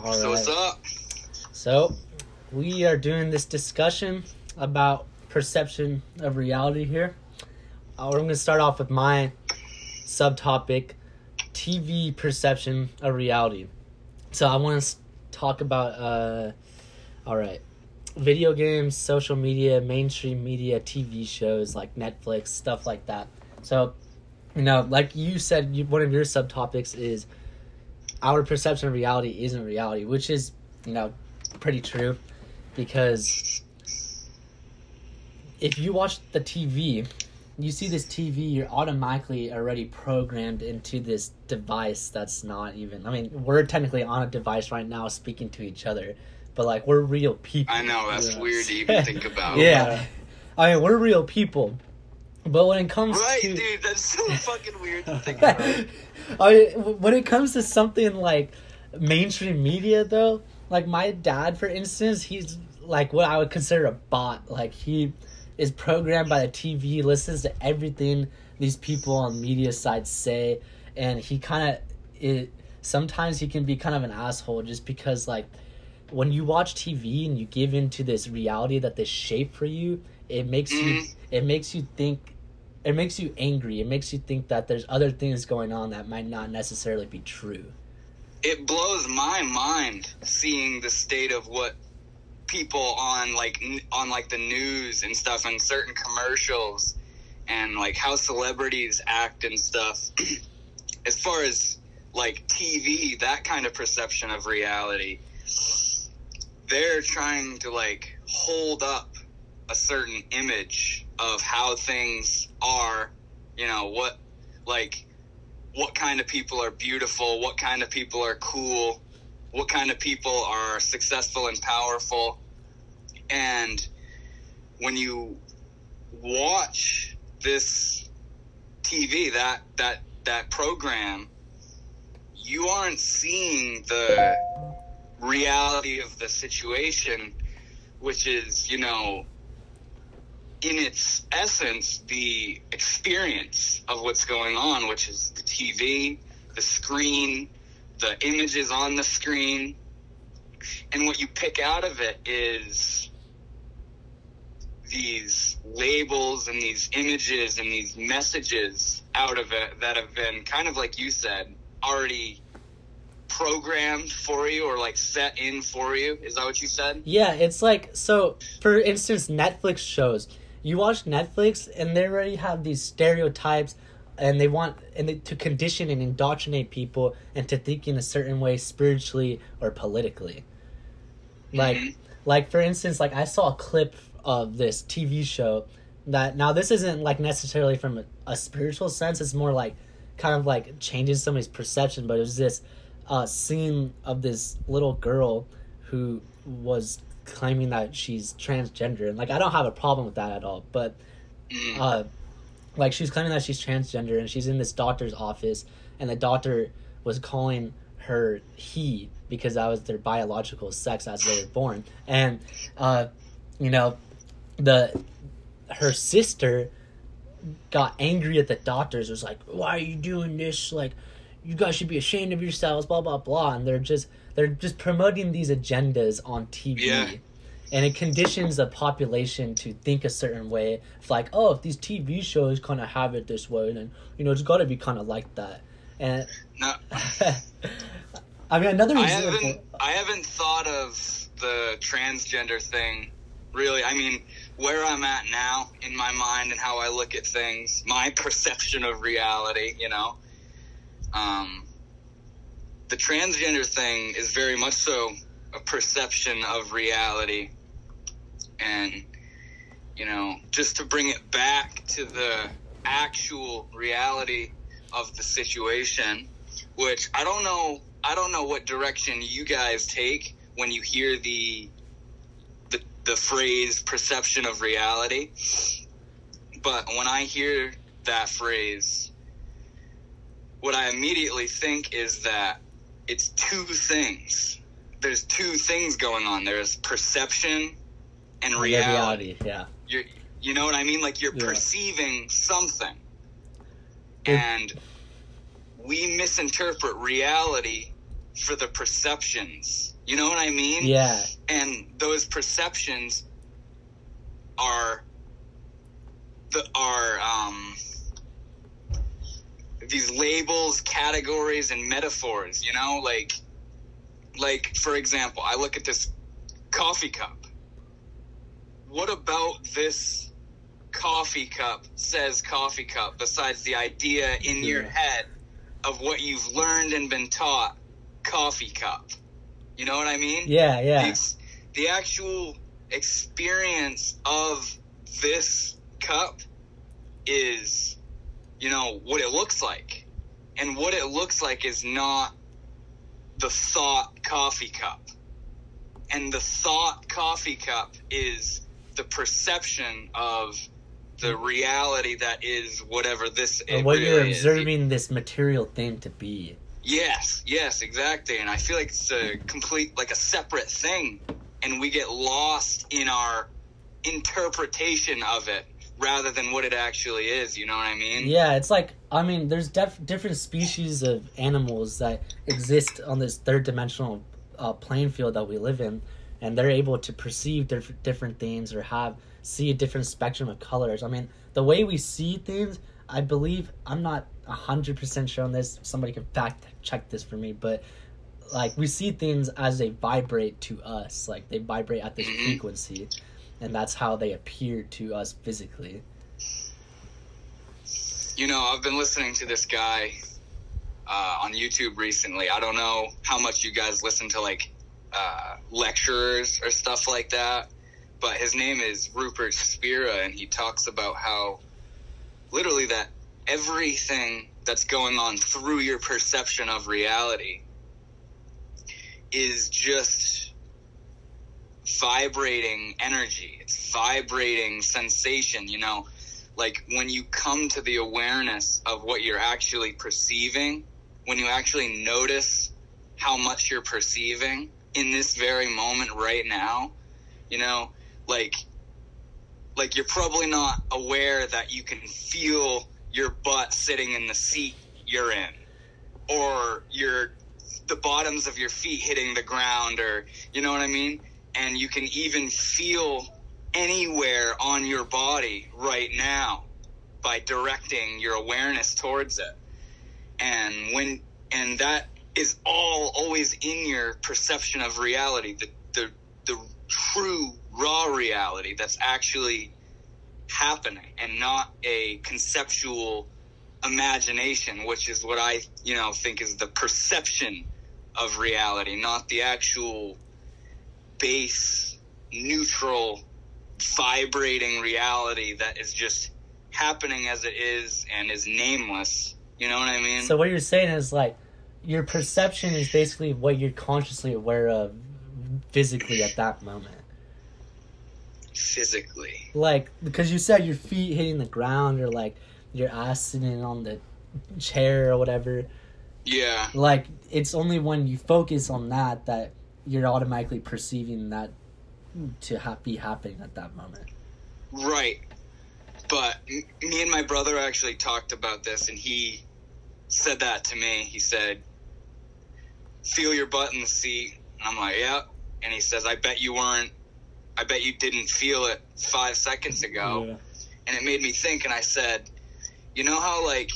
All So right. what's up? So, we are doing this discussion about perception of reality here. We're going to start off with my subtopic, TV perception of reality. So, I want to talk about, video games, social media, mainstream media, TV shows like Netflix, stuff like that. So, like you said, one of your subtopics is our perception of reality isn't reality, which is, pretty true, because if you watch the TV, you see this TV, you're automatically already programmed into this device that's not even, we're technically on a device right now speaking to each other, but like, we're real people. I know, that's weird to even think about. Yeah. We're real people. But when it comes Right, to... dude, that's so fucking weird to think about. When it comes to something like mainstream media, though, like my dad, for instance, he's like what I would consider a bot. Like, he is programmed by the TV, listens to everything these people on media sites say, and he sometimes he can be kind of an asshole just because, like, when you watch TV and you give into this reality that they shape for you, it makes you think. It makes you angry. It makes you think that there's other things going on that might not necessarily be true. It blows my mind seeing the state of what people on the news and stuff and certain commercials and like how celebrities act and stuff. As far as like TV, that kind of perception of reality, they're trying to like hold up a certain image of how things are, what kind of people are beautiful, what kind of people are cool, what kind of people are successful and powerful. And when you watch this TV, that program, you aren't seeing the reality of the situation, which is, in its essence, the experience of what's going on, which is the TV, the screen, the images on the screen. And what you pick out of it is these labels and these images and these messages out of it that have been kind of, like you said, already programmed for you or like set in for you. Is that what you said? Yeah, it's like, so for instance, Netflix shows. You watch Netflix and they already have these stereotypes and to condition and indoctrinate people into thinking a certain way spiritually or politically. Like for instance, like I saw a clip of this TV show that, now this isn't like necessarily from a spiritual sense, it's more like kind of like changing somebody's perception, but it was this scene of this little girl who was claiming that she's transgender, and like I don't have a problem with that at all, but like she's claiming that she's transgender and she's in this doctor's office and the doctor was calling her he because that was their biological sex as they were born, and her sister got angry at the doctors, was like, why are you doing this, like you guys should be ashamed of yourselves, blah blah blah, and they're just promoting these agendas on TV. Yeah. And it conditions the population to think a certain way. It's like, oh, if these TV shows kind of have it this way, then it's got to be kind of like that. And no. Another example. I haven't thought of the transgender thing really. Where I'm at now in my mind and how I look at things, my perception of reality, the transgender thing is very much so a perception of reality. And, just to bring it back to the actual reality of the situation, which I don't know what direction you guys take when you hear the phrase perception of reality. But when I hear that phrase, what I immediately think is that it's two things. There's two things going on. There's perception and reality. Yeah. You know what I mean? Like you're perceiving something. And we misinterpret reality for the perceptions You know what I mean? Yeah. And those perceptions are these labels, categories, and metaphors, you know? Like, for example, I look at this coffee cup. What about this coffee cup says coffee cup besides the idea in your head of what you've learned and been taught, coffee cup? You know what I mean? Yeah, yeah. The actual experience of this cup is, you know, what it looks like. And what it looks like is not the thought coffee cup. And the thought coffee cup is the perception of the reality that is whatever this or what really you're observing this material thing to be. Yes, exactly. And I feel like it's a complete, like a separate thing. And we get lost in our interpretation of it rather than what it actually is. You know what I mean? Yeah, it's like, I mean, there's different species of animals that exist on this third dimensional playing field that we live in. And they're able to perceive different things or see a different spectrum of colors. I mean, the way we see things, I believe, I'm not 100% sure on this. Somebody can fact check this for me, but like we see things as they vibrate to us, like they vibrate at this frequency, and that's how they appear to us physically. You know, I've been listening to this guy on YouTube recently. I don't know how much you guys listen to like lecturers or stuff like that, but his name is Rupert Spira, and he talks about how literally that everything that's going on through your perception of reality is just vibrating energy. It's vibrating sensation, you know? Like when you come to the awareness of what you're actually perceiving, when you actually notice how much you're perceiving in this very moment right now, you know, like you're probably not aware that you can feel your butt sitting in the seat you're in, or the bottoms of your feet hitting the ground, or you know what I mean? And you can even feel anywhere on your body right now by directing your awareness towards it. And that is all always in your perception of reality, the true raw reality that's actually happening, and not a conceptual imagination, which is what I, you know, think is the perception of reality, not the actual base, neutral, vibrating reality that is just happening as it is and is nameless. You know what I mean? So what you're saying is like your perception is basically what you're consciously aware of physically at that moment. Physically. Like, because you said your feet hitting the ground, or like your ass sitting on the chair or whatever. Yeah. Like, it's only when you focus on that you're automatically perceiving that to be happening at that moment. Right. But me and my brother actually talked about this, and he said that to me. He said, feel your butt in the seat. And I'm like, yeah. And he says, I bet you didn't feel it 5 seconds ago. Yeah. And it made me think, and I said, you know how like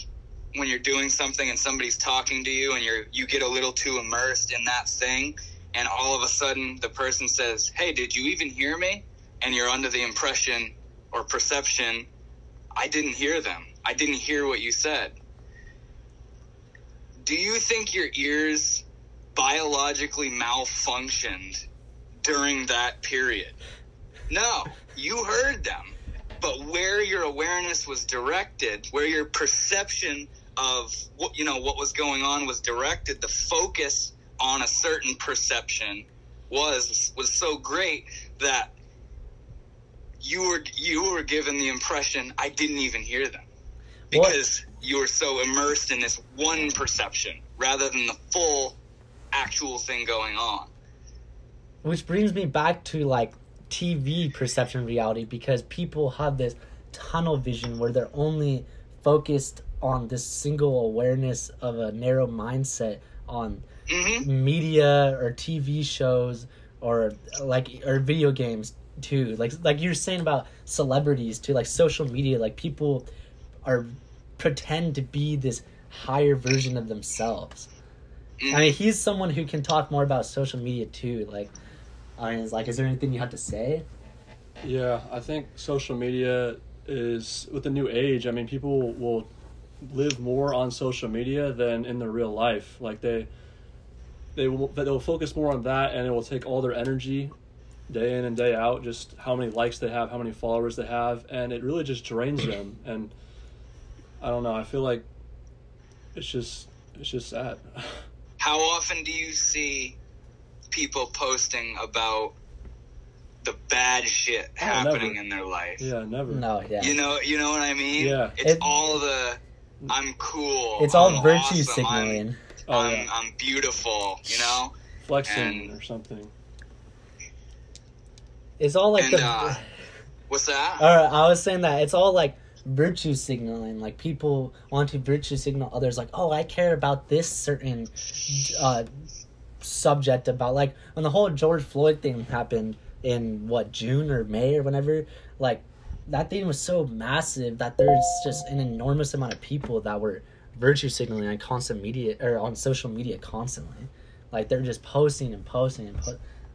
when you're doing something and somebody's talking to you and you get a little too immersed in that thing, and all of a sudden the person says, hey, did you even hear me? And you're under the impression or perception, I didn't hear them. I didn't hear what you said. Do you think your ears biologically malfunctioned during that period? No, you heard them. But where your awareness was directed, where your perception of what was going on was directed, the focus on a certain perception was so great that you were given the impression I didn't even hear them, because you were so immersed in this one perception rather than the full actual thing going on. Which brings me back to like TV perception reality, because people have this tunnel vision where they're only focused on this single awareness of a narrow mindset on Mm-hmm. media or TV shows or video games too. Like you're saying about celebrities too, like social media, like people are pretend to be this higher version of themselves. Mm-hmm. I mean, he's someone who can talk more about social media too. Is there anything you have to say? Yeah, I think social media is, with the new age, I mean, people will live more on social media than in their real life. Like they'll focus more on that, and it will take all their energy day in and day out, just how many likes they have, how many followers they have, and it really just drains them. And I don't know, I feel like it's just sad. How often do you see people posting about the bad shit happening in their life? Yeah, never. No, yeah. You know what I mean? Yeah. It's all the I'm cool. It's all I'm virtue awesome, signaling. I'm beautiful, you know? Flexing or something. It's all like what's that? I was saying that it's all like virtue signaling. Like people want to virtue signal others, like, oh, I care about this certain subject, about like when the whole George Floyd thing happened in June or May or whenever, like that thing was so massive that there's just an enormous amount of people that were virtue signaling on constant media or on social media constantly. Like they're just posting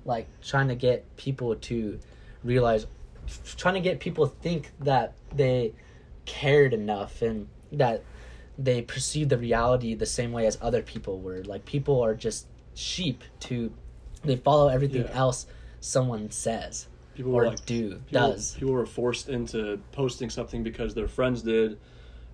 like trying to get people to realize, trying to get people to think that they cared enough and that they perceive the reality the same way as other people were. Like people are just sheep they follow everything else someone says People were forced into posting something because their friends did,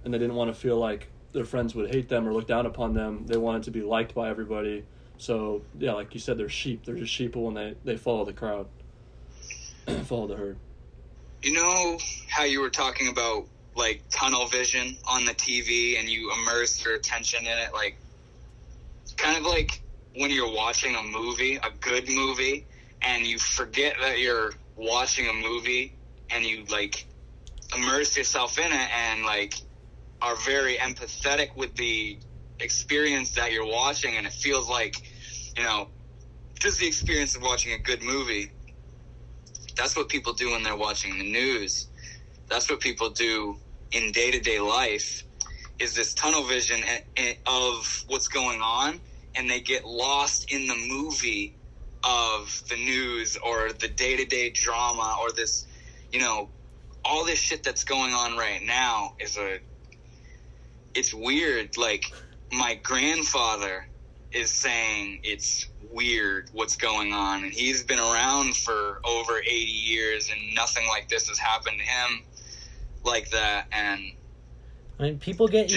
and they didn't want to feel like their friends would hate them or look down upon them. They wanted to be liked by everybody. So, yeah, like you said, they're sheep. They're just sheeple, and they follow the crowd, follow the herd. You know how you were talking about, like, tunnel vision on the TV and you immerse your attention in it? Like, kind of like when you're watching a movie, a good movie, and you forget that you're watching a movie and you, like, immerse yourself in it and, like, are very empathetic with the experience that you're watching, and it feels like, you know, just the experience of watching a good movie. That's what people do when they're watching the news. That's what people do in day-to-day life, is this tunnel vision of what's going on, and they get lost in the movie of the news or the day-to-day drama or this, you know, all this shit that's going on right now it's weird. Like, my grandfather is saying it's weird what's going on, and he's been around for over 80 years and nothing like this has happened to him like that. And I mean, people get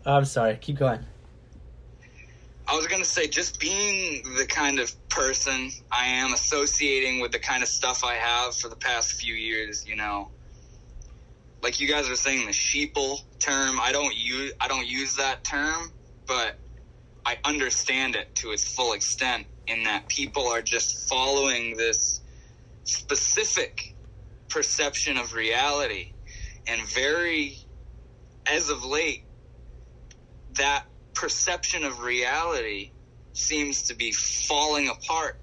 I'm sorry, keep going. I was going to say, just being the kind of person I am, associating with the kind of stuff I have for the past few years, you know, like you guys are saying, the sheeple term, I don't use that term, but I understand it to its full extent, in that people are just following this specific perception of reality. And as of late, that perception of reality seems to be falling apart,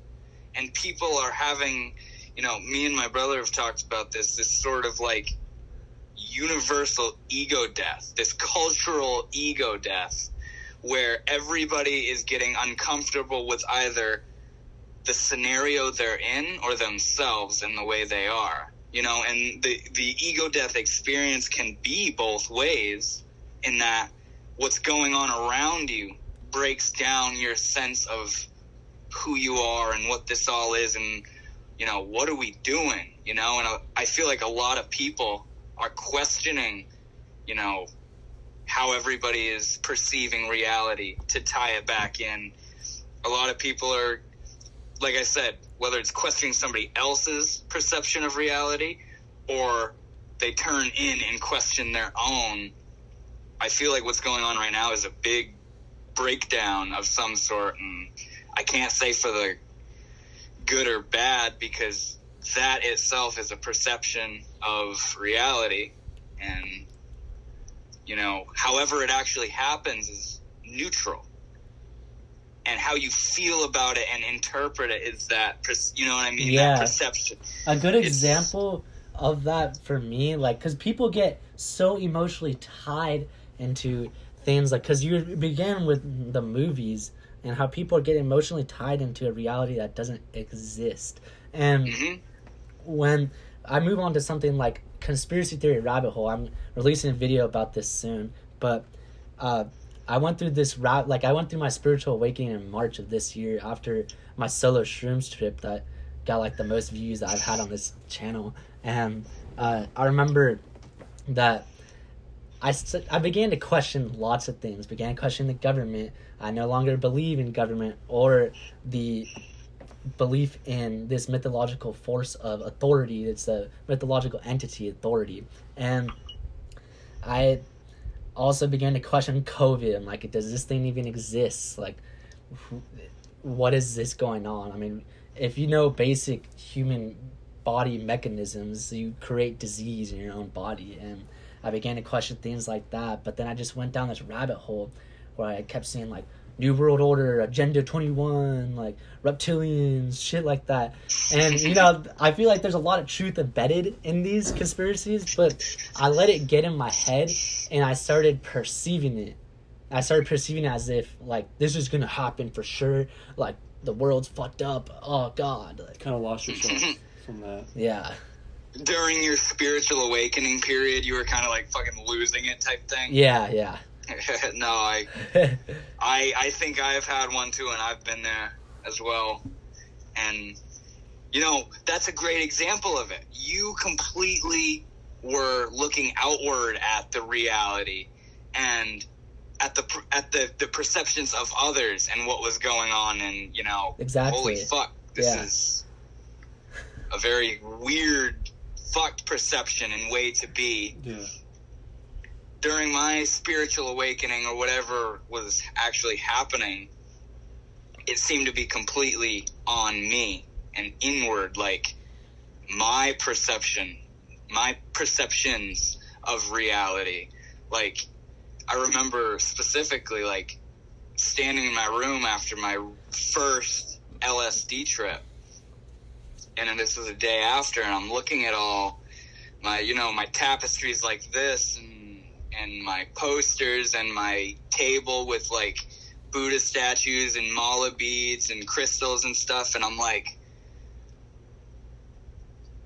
and people are having, you know, me and my brother have talked about this sort of like universal ego death, this cultural ego death, where everybody is getting uncomfortable with either the scenario they're in or themselves and the way they are, you know. And the ego death experience can be both ways, in that what's going on around you breaks down your sense of who you are and what this all is, and, you know, what are we doing, you know. And I feel like a lot of people are questioning, you know, how everybody is perceiving reality, to tie it back in. A lot of people are, like I said, whether it's questioning somebody else's perception of reality or they turn in and question their own. I feel like what's going on right now is a big breakdown of some sort, and I can't say for the good or bad, because that itself is a perception of reality, and, you know, however it actually happens is neutral. and how you feel about it and interpret it is that, you know what I mean? Yeah. That perception. A good example of that for me, like, because people get so emotionally tied into things, like, because you began with the movies and how people get emotionally tied into a reality that doesn't exist. And when I move on to something like conspiracy theory rabbit hole, I'm releasing a video about this soon, but I went through this I went through my spiritual awakening in March of this year after my solo shrooms trip that got like the most views that I've had on this channel. And I remember that I began to question lots of things, began questioning the government. I no longer believe in government or the belief in this mythological force of authority. It's a mythological entity, authority. And I also began to question COVID. I'm like, does this thing even exist? Like, what is this going on? I mean, if you know basic human body mechanisms, you create disease in your own body. And I began to question things like that. But then I just went down this rabbit hole where I kept seeing like New World Order, Agenda 21, like reptilians, shit like that. And, you know, I feel like there's a lot of truth embedded in these conspiracies, but I let it get in my head and I started perceiving it. I started perceiving it as if, like, this is going to happen for sure. Like, the world's fucked up. Oh, God. Like, Kind of lost yourself from that. Yeah. During your spiritual awakening period, you were kind of like fucking losing it type thing? Yeah. No, I think I've had one too, and I've been there as well. And, you know, that's a great example of it. You completely were looking outward at the reality and at the perceptions of others and what was going on, and, you know, exactly. Holy fuck, this is a very weird, fucked perception and way to be. Yeah. During my spiritual awakening or whatever was actually happening, it seemed to be completely on me and inward, like my perceptions of reality. Like, I remember specifically, like, standing in my room after my first LSD trip, and then this was a day after, and I'm looking at all my, you know, my tapestries like this, and my posters and my table with like Buddha statues and mala beads and crystals and stuff, and I'm like,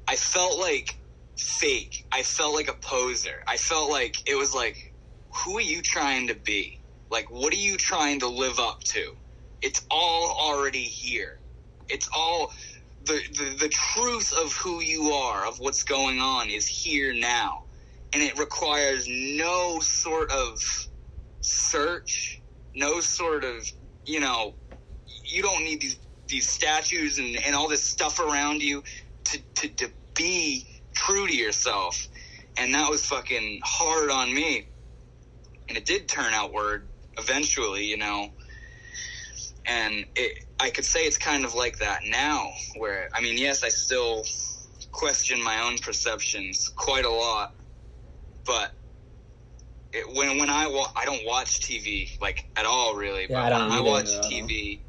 I felt like fake. I felt like a poser. I felt like it was like, who are you trying to be? Like, what are you trying to live up to? It's all already here. It's all the truth of who you are, of what's going on, is here now. And it requires no sort of search, no sort of, you know, you don't need these statues and all this stuff around you to be true to yourself. And that was fucking hard on me. And it did turn outward eventually, you know. And I could say it's kind of like that now, where, I mean, yes, I still question my own perceptions quite a lot. But when I don't watch TV, like, at all, really. Yeah, but I when I watch TV...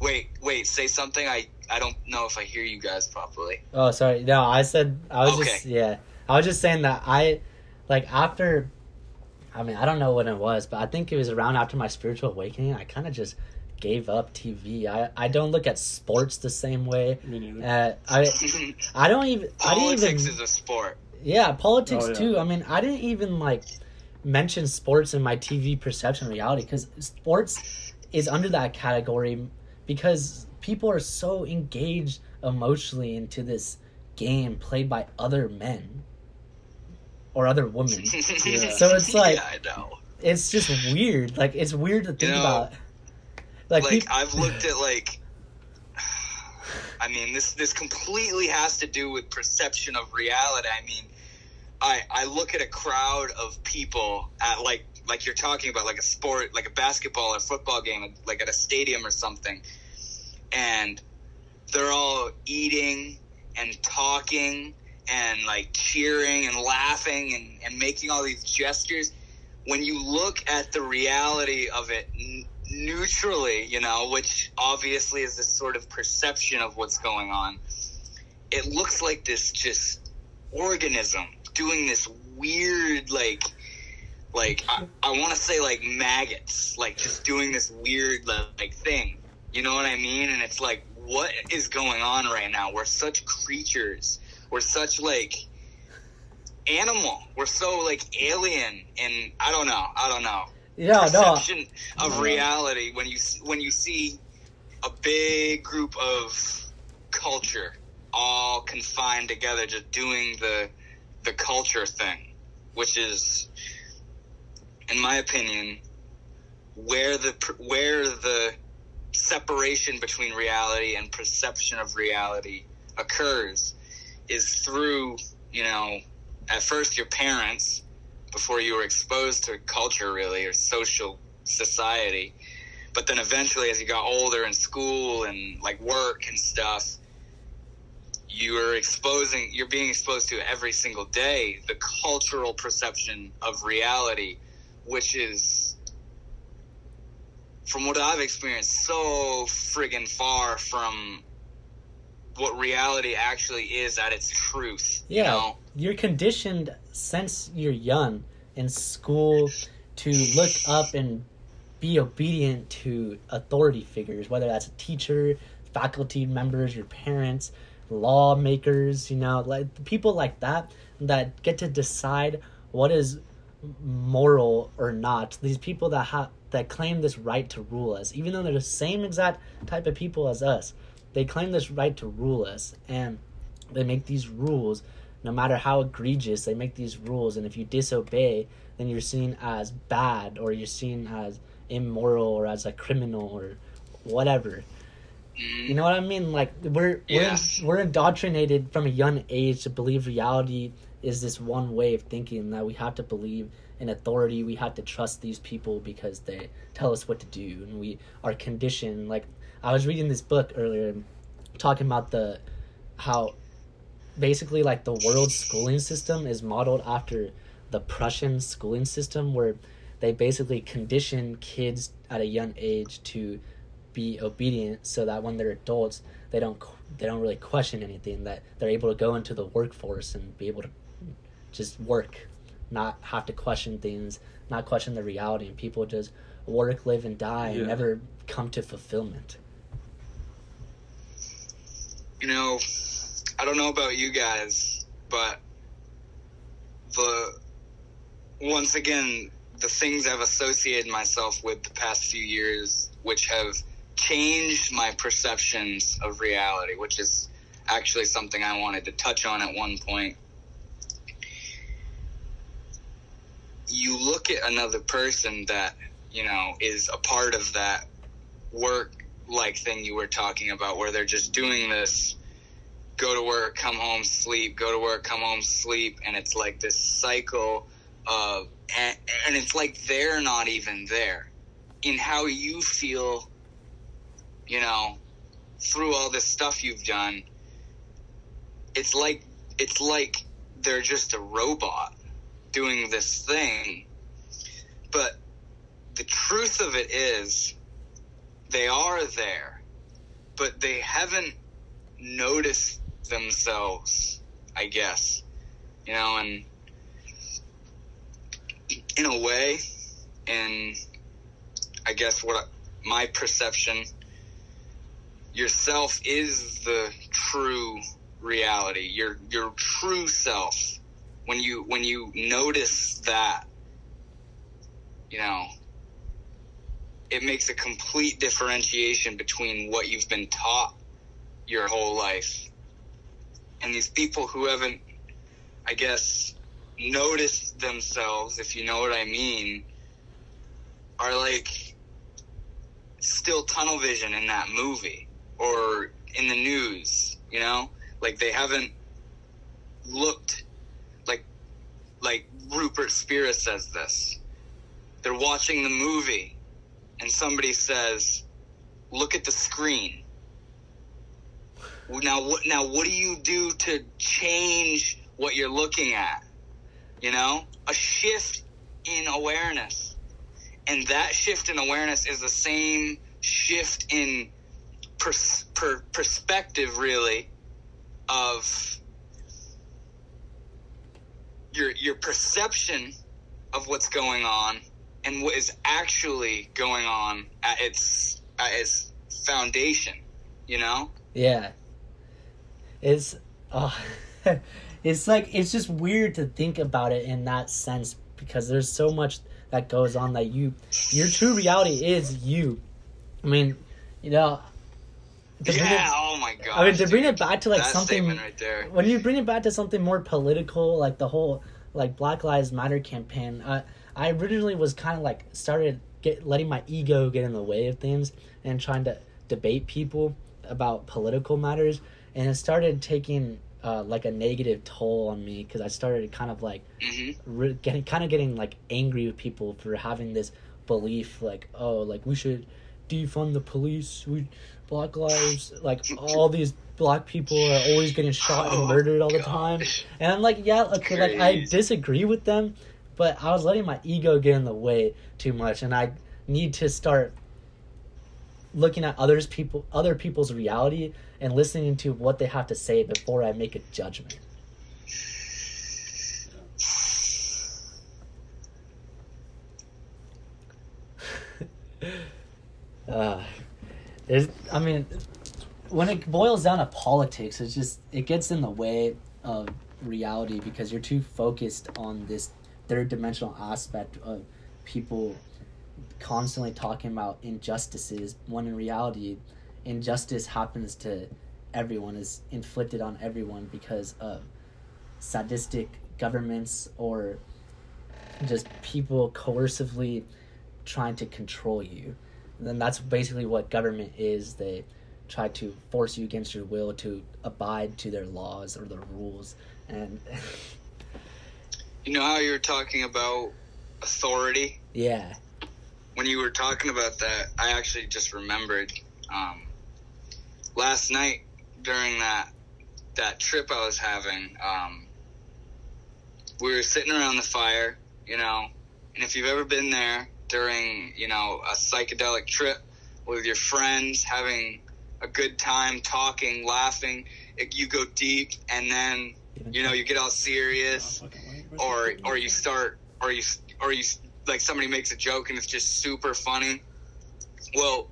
Wait, say something. I don't know if I hear you guys properly. Oh, sorry. No, I was just saying that after... I mean, I don't know when it was, but I think it was around after my spiritual awakening, I kind of just gave up TV. I don't look at sports the same way. Me neither. I don't even... Politics is a sport. Yeah, politics too. I mean, I didn't even like mention sports in my TV perception of reality, because sports is under that category because people are so engaged emotionally into this game played by other men or other women. Yeah. So it's like, yeah, I know. It's just weird. Like, it's weird to think about. Like I've looked at, like, I mean, this completely has to do with perception of reality. I mean, I look at a crowd of people at, like you're talking about, like a sport, like a basketball or football game, like at a stadium or something, and they're all eating and talking and, like, cheering and laughing and making all these gestures. When you look at the reality of it, neutrally, you know, which obviously is this sort of perception of what's going on, it looks like this just organism doing this weird, like I want to say like maggots, like just doing this weird like thing, you know what I mean? And it's like, what is going on right now? We're such creatures. We're such like animal. We're so like alien, and I don't know. Yeah, perception of reality when you see a big group of culture all confined together, just doing the culture thing, which is, in my opinion, where the separation between reality and perception of reality occurs is through, you know, at first your parents, before you were exposed to culture really, or social society, but then eventually as you got older in school and like work and stuff, you're being exposed to every single day the cultural perception of reality, which is, from what I've experienced, so friggin' far from what reality actually is at its truth. Yeah, you know? You're conditioned since you're young in school to look up and be obedient to authority figures, whether that's a teacher, faculty members, your parents, lawmakers, you know, like people like that get to decide what is moral or not. These people that claim this right to rule us, even though they're the same exact type of people as us, they claim this right to rule us, and they make these rules. No matter how egregious, they make these rules, and if you disobey, then you're seen as bad, or you're seen as immoral, or as a criminal, or whatever. You know what I mean? Like, we're indoctrinated from a young age to believe reality is this one way of thinking, that we have to believe in authority, we have to trust these people because they tell us what to do, and we are conditioned. Like, I was reading this book earlier talking about how basically like the world schooling system is modeled after the Prussian schooling system, where they basically condition kids at a young age to be obedient, so that when they're adults they don't really question anything, that they're able to go into the workforce and be able to just work, not have to question things, not question the reality, and people just work, live, and die and never come to fulfillment. You know, I don't know about you guys, but once again, the things I've associated myself with the past few years, which have changed my perceptions of reality, which is actually something I wanted to touch on at one point. You look at another person that, you know, is a part of that work-like thing you were talking about, where they're just doing this, go to work, come home, sleep, go to work, come home, sleep, and it's like this cycle of, and it's like they're not even there in how you feel, you know, through all this stuff you've done. It's like they're just a robot doing this thing. But the truth of it is, they are there, but they haven't noticed themselves, I guess, you know. And in a way, and I guess my perception, yourself is the true reality, your true self. When you notice that, you know, it makes a complete differentiation between what you've been taught your whole life. And these people who haven't, I guess, noticed themselves, if you know what I mean, are like still tunnel vision in that movie or in the news, you know? Like they haven't looked, like Rupert Spira says this. They're watching the movie and somebody says, look at the screen. Now what do you do to change what you're looking at? You know? A shift in awareness. And that shift in awareness is the same shift in perspective, really, of your perception of what's going on and what is actually going on at its foundation, you know? Yeah. It's it's like, it's just weird to think about it in that sense, because there's so much that goes on that your true reality is you. I mean, you know, oh my god. I mean, to bring it back to like that something right there. When you bring it back to something more political, like the whole like Black Lives Matter campaign, I originally was kind of like letting my ego get in the way of things and trying to debate people about political matters, and it started taking like a negative toll on me, because I started kind of like getting like angry with people for having this belief like, oh, like we should defund the police, Black lives, like all these black people are always getting shot and murdered all the time. And I'm like, yeah, okay, like I disagree with them, but I was letting my ego get in the way too much, and I need to start looking at other people's reality and listening to what they have to say before I make a judgment. I mean, when it boils down to politics, it gets in the way of reality, because you're too focused on this third dimensional aspect of people constantly talking about injustices, when in reality injustice happens to everyone, is inflicted on everyone because of sadistic governments or just people coercively trying to control you. And then that's basically what government is. They try to force you against your will to abide to their laws or their rules. And you know how you were talking about authority? Yeah. When you were talking about that, I actually just remembered last night during that trip I was having, we were sitting around the fire, you know, and if you've ever been there during, you know, a psychedelic trip with your friends, having a good time, talking, laughing, you go deep, and then, you know, you get all serious, or you like somebody makes a joke and it's just super funny. Well,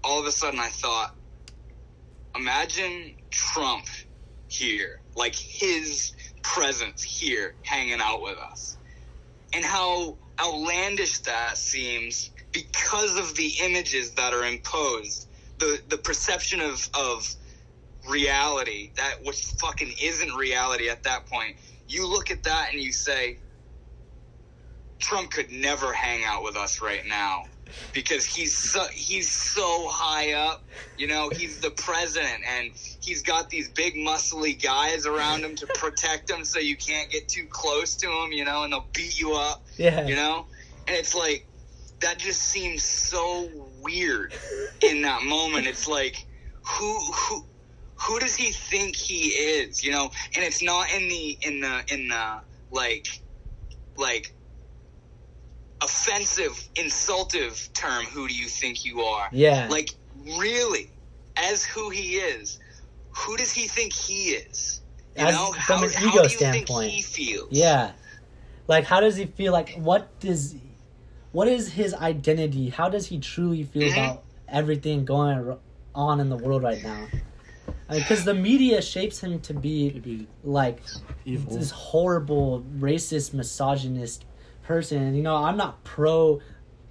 all of a sudden I thought, imagine Trump here, like his presence here hanging out with us, and how outlandish that seems because of the images that are imposed, the perception of reality, that which fucking isn't reality at that point. You look at that and you say, Trump could never hang out with us right now, because he's so high up, you know, he's the president, and he's got these big muscly guys around him to protect him so you can't get too close to him, you know, and they'll beat you up, you know, and it's like, that just seems so weird in that moment. It's like, who does he think he is, you know? And it's not in the like offensive, insultive term, who do you think you are? Yeah. Like, really, as who he is, who does he think he is? You know? From an ego how do you standpoint. think he feels? Yeah. Like, how does he feel? Like, what is his identity? How does he truly feel about everything going on in the world right now? Because the media shapes him to be like evil, this horrible, racist, misogynist person. And, you know, I'm not pro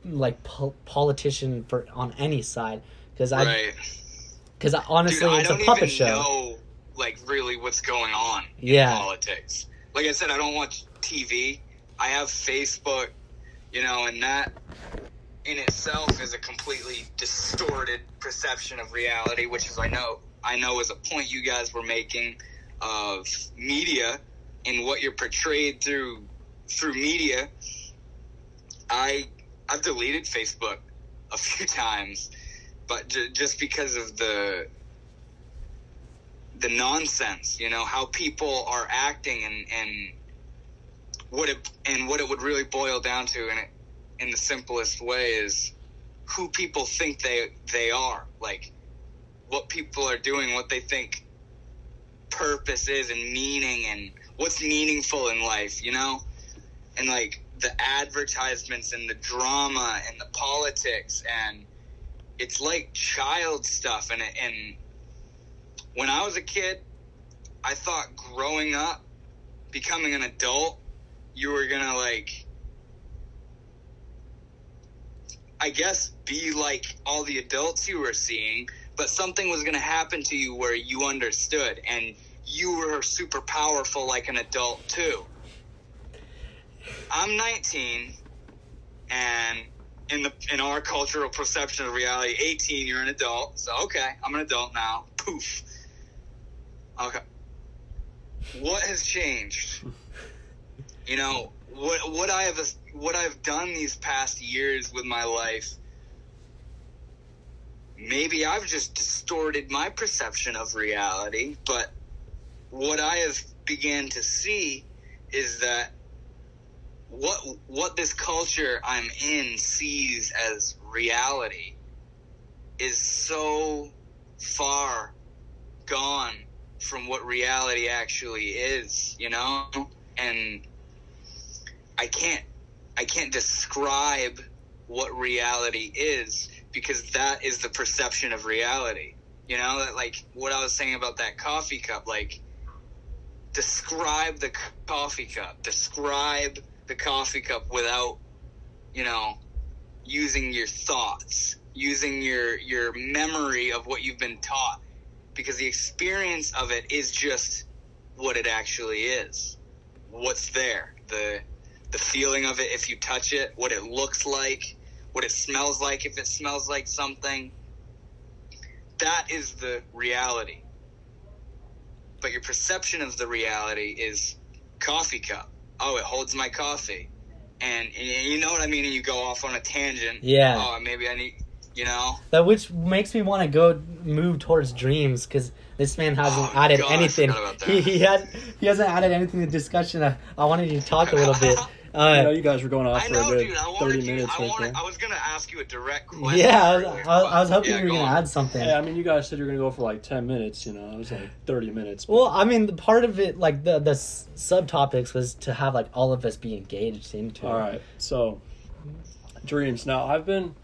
like politician on any side, because honestly, dude, it's a puppet show. I don't even know like really what's going on in politics. Like I said, I don't watch TV. I have Facebook, you know, and that in itself is a completely distorted perception of reality, which is I know is a point you guys were making of media and what you're portrayed through media. I've deleted Facebook a few times, but just because of the nonsense, you know, how people are acting and what it would really boil down to, and in the simplest way, is who people think they are. Like, what people are doing, what they think purpose is and meaning, and what's meaningful in life, you know? And, like, the advertisements and the drama and the politics, and it's like child stuff. And when I was a kid, I thought growing up, becoming an adult, you were gonna, like, I guess, be like all the adults you were seeing, but something was gonna happen to you where you understood, and you were super powerful like an adult too. I'm 19, and in our cultural perception of reality, 18, you're an adult. So, okay, I'm an adult now. Poof. Okay. What has changed? You know, what I've done these past years with my life, maybe I've just distorted my perception of reality, but what I have began to see is that what this culture I'm in sees as reality is so far gone from what reality actually is, you know? And I can't describe what reality is, because that is the perception of reality. You know, that, like, what I was saying about that coffee cup, like, describe the coffee cup. Describe the coffee cup without, you know, using your thoughts, using your memory of what you've been taught, because the experience of it is just what it actually is. What's there, the feeling of it if you touch it, what it looks like, what it smells like if it smells like something. That is the reality. But your perception of the reality is coffee cup. Oh, it holds my coffee. And you know what I mean? And you go off on a tangent. Yeah. Oh, maybe I need, you know? That which makes me want to move towards dreams, because this man hasn't added anything. He hasn't added anything to the discussion. I wanted you to talk a little bit. You guys were going off for a good 30 minutes. I was going to ask you a direct question. Yeah, I was hoping you were going to add something. Yeah, I mean, you guys said you were going to go for like 10 minutes, you know. It was like 30 minutes. Well, I mean, the part of it, like, the subtopics was to have, like, all of us be engaged into. All right, so, dreams. Now, I've been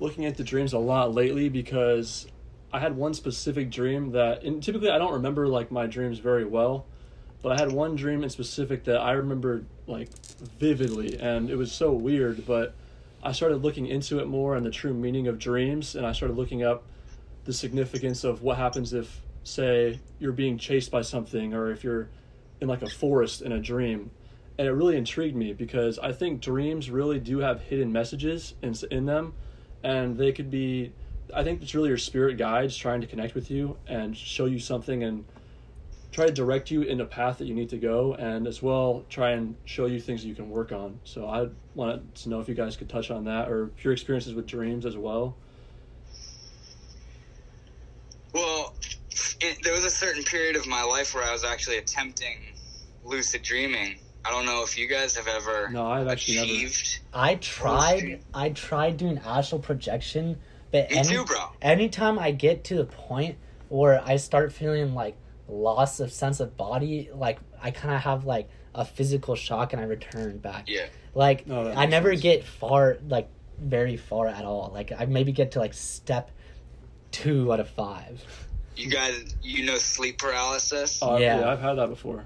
looking into dreams a lot lately because I had one specific dream that, and typically I don't remember, like, my dreams very well, but I had one dream in specific that I remembered, like, vividly, and it was so weird, but I started looking into it more and the true meaning of dreams, and I started looking up the significance of what happens if, say, you're being chased by something, or if you're in, like, a forest in a dream. And it really intrigued me, because I think dreams really do have hidden messages in them, and they could be, I think it's really your spirit guides trying to connect with you and show you something and try to direct you in a path that you need to go, and as well try and show you things that you can work on. So I wanted to know if you guys could touch on that, or your experiences with dreams as well. Well, there was a certain period of my life where I was actually attempting lucid dreaming. I don't know if you guys have ever I've actually achieved. I tried doing astral projection, but Me too, bro. Anytime I get to the point where I start feeling like loss of sense of body, like I kind of have like a physical shock and I return back. Yeah. Like I never sense. get far, like very far at all. Like I maybe get to like step 2 out of 5. You guys, you know sleep paralysis? Yeah. I've had that before.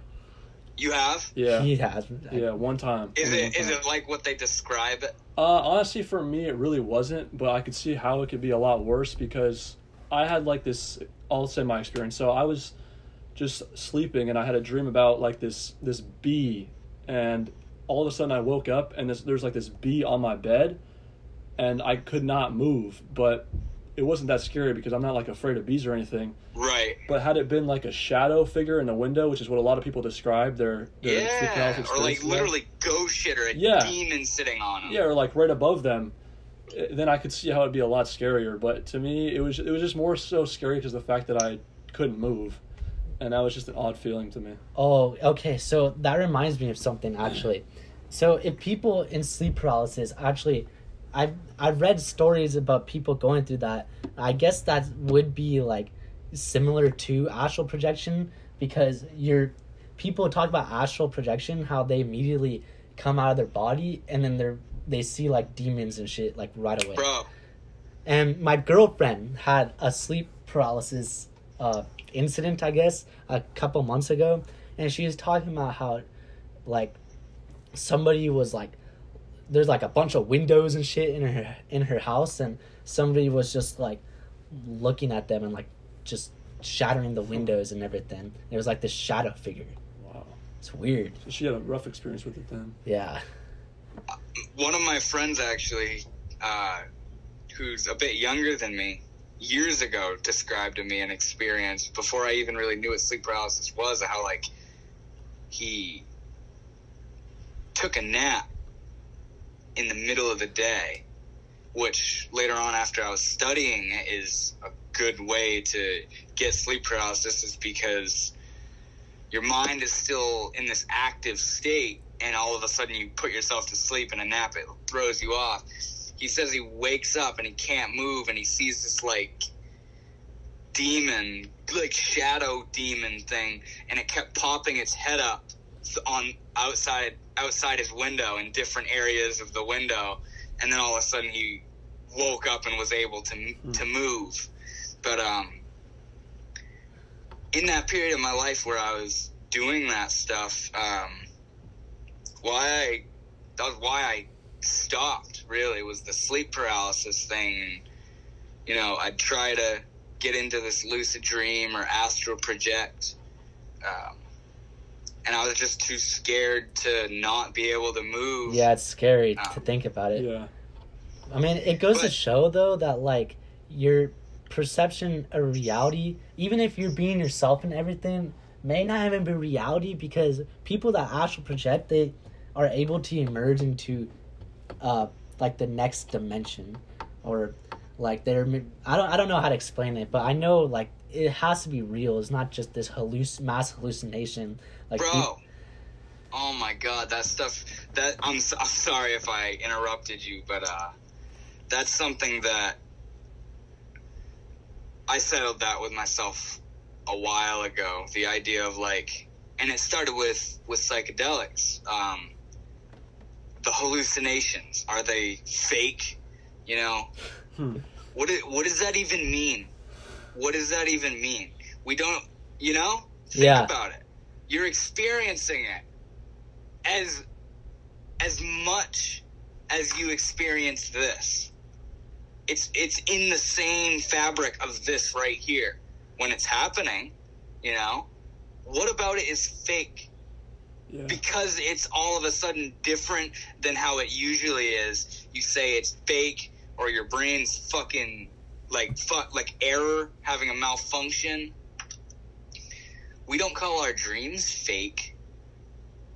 You have? Yeah. He has. Yeah, one time. Is it like what they describe it? Honestly, for me, it really wasn't, but I could see how it could be a lot worse, because I had like this, I'll say my experience. So I was just sleeping and I had a dream about like this bee, and all of a sudden I woke up and there's like this bee on my bed, and I could not move, but it wasn't that scary because I'm not like afraid of bees or anything. Right. But had it been like a shadow figure in the window, which is what a lot of people describe their sleep paralysis or like experience literally ghost shit, or a demon sitting on them. Yeah, or like right above them, then I could see how it'd be a lot scarier. But to me, it was just more so scary because of the fact that I couldn't move. And that was just an odd feeling to me. Oh, okay. So that reminds me of something, actually. So if people in sleep paralysis actually, I've read stories about people going through that. I guess that would be like similar to astral projection, because people talk about astral projection, how they immediately come out of their body and then they see like demons and shit like right away. Bro. And my girlfriend had a sleep paralysis incident, I guess, a couple months ago, and she was talking about how like somebody was like, there's like a bunch of windows and shit in her house, and somebody was just like looking at them and like just shattering the windows and everything. It was like this shadow figure. Wow. It's weird. So she had a rough experience with it then. Yeah. One of my friends actually, who's a bit younger than me, years ago described to me an experience before I even really knew what sleep paralysis was, how like he took a nap in the middle of the day, which later on after I was studying is a good way to get sleep paralysis, is because your mind is still in this active state and all of a sudden you put yourself to sleep in a nap, it throws you off. He says he wakes up and he can't move and he sees this like demon, like shadow demon thing, and it kept popping its head up on outside his window in different areas of the window, and then all of a sudden he woke up and was able to move. But in that period of my life where I was doing that stuff, that was why I stopped, really, was the sleep paralysis thing. And, you know, I'd try to get into this lucid dream or astral project, and I was just too scared to not be able to move. Yeah, it's scary to think about it. Yeah. I mean, it goes to show, though, that, like, your perception of reality, even if you're being yourself and everything, may not even be reality, because people that astral project, they are able to emerge into, like, the next dimension. Or, like, I don't know how to explain it, but I know, like, it has to be real. It's not just this mass hallucination. Like, bro, oh my god, that stuff, that I'm sorry if I interrupted you, but that's something that I settled that with myself a while ago. The idea of like, and it started with psychedelics. The hallucinations, are they fake? You know, what does that even mean? What does that even mean? We don't, you know, think about it. You're experiencing it as much as you experience this. It's in the same fabric of this right here when it's happening, you know. What about it is fake? Yeah. Because it's all of a sudden different than how it usually is. You say it's fake, or your brain's fucking like error, having a malfunction. We don't call our dreams fake.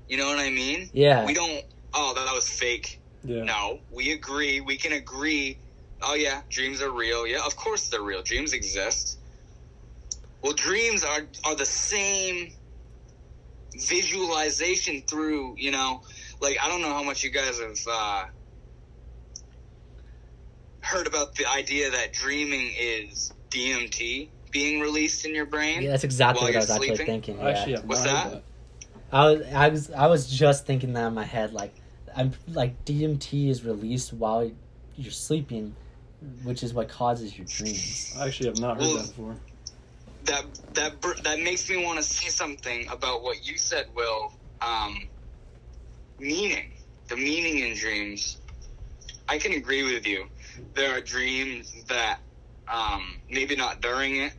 You know what I mean? Yeah. We don't, oh, that was fake. Yeah. No, we agree. We can agree. Oh, yeah, dreams are real. Yeah, of course they're real. Dreams exist. Well, dreams are the same visualization through, you know, like, I don't know how much you guys have heard about the idea that dreaming is DMT being released in your brain. Yeah, that's exactly what I was sleeping. Actually thinking. Yeah. Actually, what's that? I was just thinking that in my head. Like, I'm like DMT is released while you're sleeping, which is what causes your dreams. I actually have not heard that before. That makes me want to say something about what you said, Will. The meaning in dreams. I can agree with you. There are dreams that maybe not during it,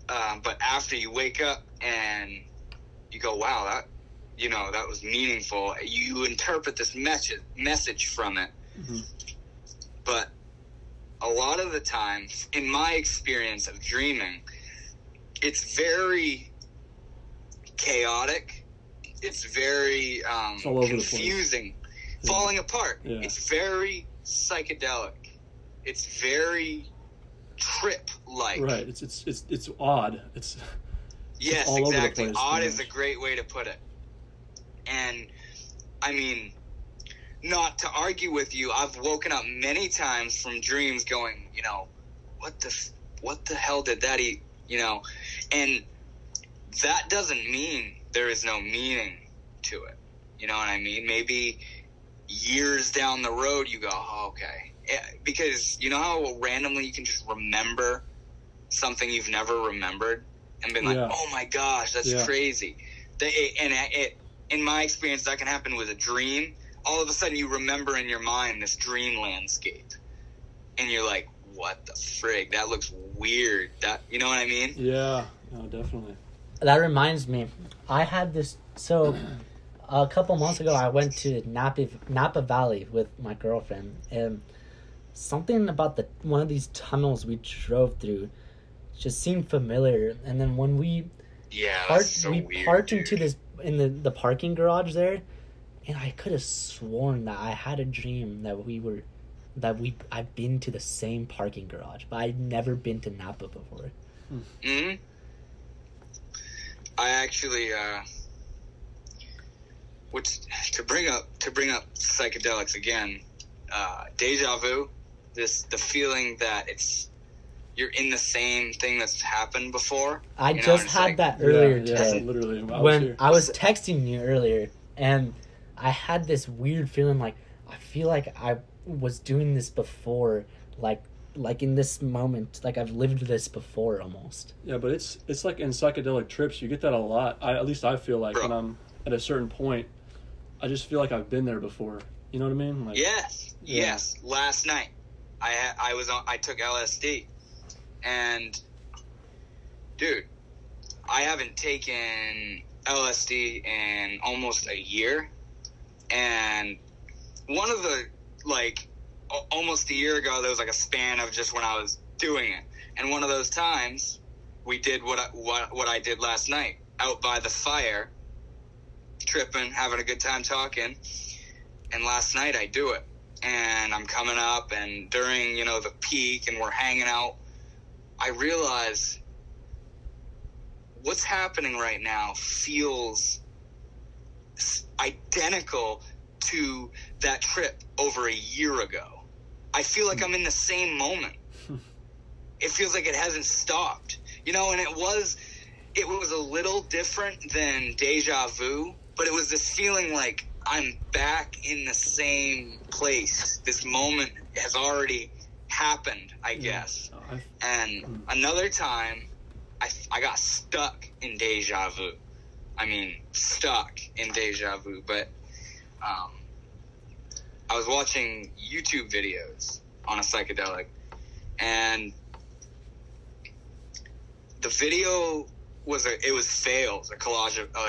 but after you wake up and you go, wow, that was meaningful. You interpret this message from it. Mm-hmm. But a lot of the time, in my experience of dreaming, it's very chaotic. It's very confusing, falling apart. Yeah. It's very psychedelic. It's very trip-like. Right. It's odd. It's yes, all exactly. Over the place, odd is a great way to put it. And I mean, not to argue with you, I've woken up many times from dreams going, you know, what the hell did that eat, you know? And that doesn't mean there is no meaning to it. You know what I mean? Maybe years down the road you go, oh, okay. Because you know how randomly you can just remember something you've never remembered and been like, oh my gosh, that's crazy. In my experience, that can happen with a dream. All of a sudden you remember in your mind this dream landscape. And you're like, what the frig? That looks weird. That, you know what I mean? Yeah, no, definitely. That reminds me, I had this, so a couple months ago I went to Napa Valley with my girlfriend, and something about one of these tunnels we drove through just seemed familiar. And then when we parked into this, in the parking garage there, and I could have sworn that I had a dream that I've been to the same parking garage, but I'd never been to Napa before. Mm-hmm. I actually, to bring up psychedelics again, Deja Vú, the feeling that you're in the same thing that's happened before. I just had that earlier today. Literally, I was texting you earlier, and I had this weird feeling like, I feel like I was doing this before, like in this moment, like I've lived this before almost. Yeah, but it's like in psychedelic trips, you get that a lot. At least I feel like when I'm at a certain point, I just feel like I've been there before. You know what I mean? Like, yes. Last night, I took LSD, and dude, I haven't taken LSD in almost a year, and one of the, like, almost a year ago, there was like a span of just when I was doing it. And one of those times, we did what I did last night, out by the fire, tripping, having a good time talking. And last night I do it. And I'm coming up, and during, you know, the peak, and we're hanging out, I realize what's happening right now feels identical to that trip over a year ago. I feel like I'm in the same moment. It feels like it hasn't stopped, you know. And it was a little different than Deja Vú, but it was this feeling like I'm back in the same place. This moment has already happened, I guess. And another time, I got stuck in Deja Vú. I mean, stuck in Deja Vú, but I was watching YouTube videos on a psychedelic, and the video was fails, a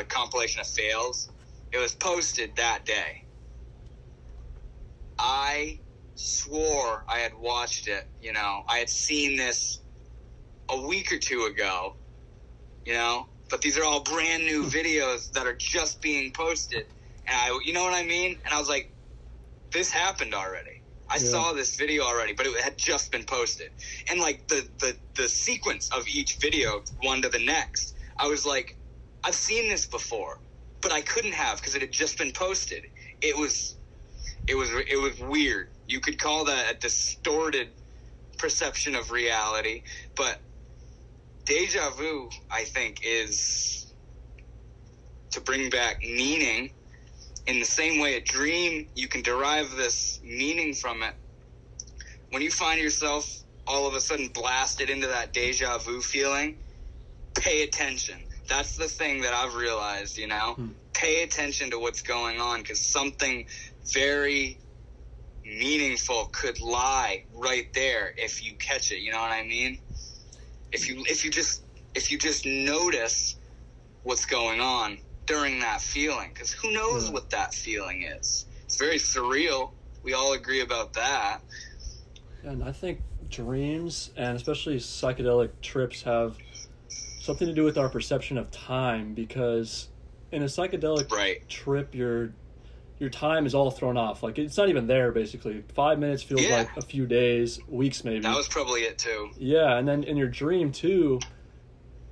compilation of fails. It was posted that day. I swore I had watched it, you know. I had seen this a week or two ago, you know, but these are all brand new videos that are just being posted. And you know what I mean? And I was like, this happened already. I saw this video already, but it had just been posted. And like the sequence of each video, one to the next, I was like, I've seen this before, but I couldn't have because it had just been posted. It was weird. You could call that a distorted perception of reality, but Deja Vú, I think, is to bring back meaning. In the same way a dream, you can derive this meaning from it. When you find yourself all of a sudden blasted into that deja vu feeling, pay attention. That's the thing that I've realized, you know? Pay attention to what's going on, because something very meaningful could lie right there if you catch it, you know what I mean? If you just notice what's going on during that feeling, because who knows what that feeling is. It's very surreal. We all agree about that. And I think dreams, and especially psychedelic trips, have something to do with our perception of time, because in a psychedelic trip, your time is all thrown off. Like, it's not even there, basically. 5 minutes feels like a few days, weeks maybe. That was probably it, too. Yeah, and then in your dream, too,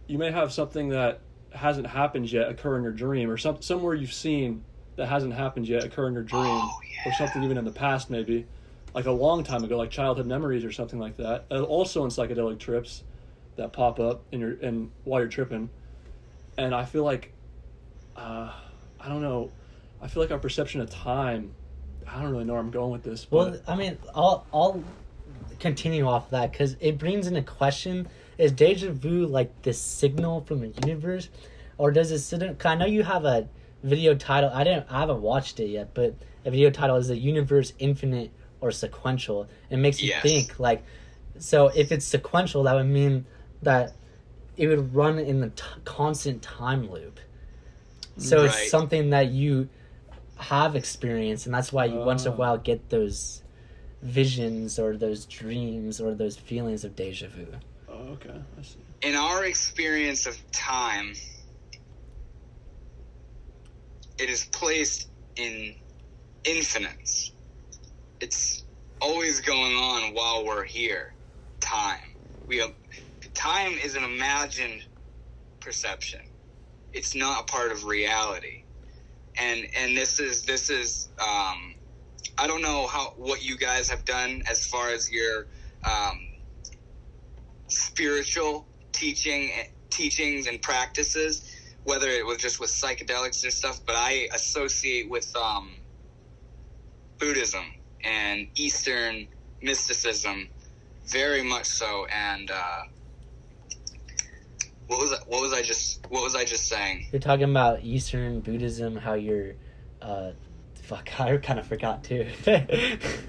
you may have something that hasn't happened yet occur in your dream, or somewhere you've seen that hasn't happened yet occur in your dream, yeah. or something even in the past maybe, like a long time ago, like childhood memories or something like that. Also in psychedelic trips that pop up while you're tripping. And I feel like, I don't know, I feel like our perception of time, I don't really know where I'm going with this. But well, I mean, I'll continue off of that, because it brings into question, is deja vu like this signal from the universe, or does it, I know you have a video title, I haven't watched it yet, but a video title is the universe infinite or sequential. It makes you think, like, so if it's sequential, that would mean that it would run in the constant time loop. So it's something that you have experienced, and that's why you once in a while get those visions or those dreams or those feelings of deja vu. Oh, okay. I see. In our experience of time, it is placed in infinites. It's always going on while we're here. Time. Time is an imagined perception. It's not a part of reality. And this is I don't know what you guys have done as far as your spiritual teachings and practices, whether it was just with psychedelics and stuff, but I associate with Buddhism and Eastern mysticism very much so. And what was I just saying? You're talking about Eastern Buddhism, how you're I kind of forgot too.